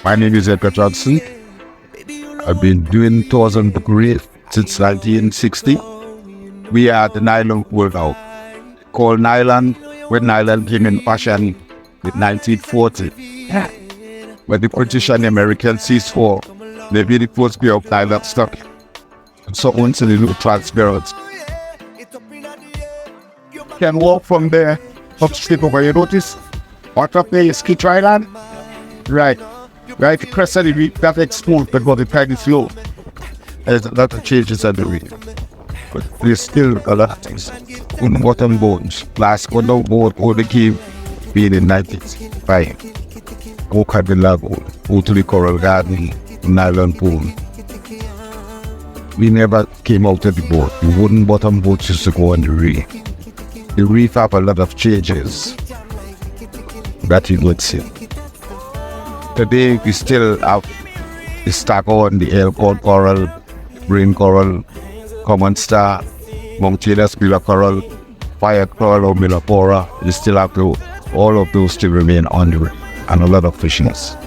My name is Edgar Johnson. I've been doing tours on the reef since 1960. We are the Nylon pool now. Called Nylon when Nylon came in fashion in 1940. When the British and the Americans seized war, they made the first pair of Nylon stock. So once they look transparent. You can walk from there up straight over. You notice? What up there is Skid Island? Right. Right, the crest of the reef that exposed because the tide is low. There's a lot of changes at the reef. But there's still a lot of things. On bottom bones. Last one down board, all the came being in 1995. Walk at the lagoon, go to the coral garden, Nylon pool. We never came out of the boat. The wooden bottom boats used to go on the reef. The reef have a lot of changes that you would see. Today we still have the stago on the airport coral, green coral, common star, mountainous pillar coral, fire coral or millipora. You still have to, all of those still remain on the reef, and a lot of fishiness.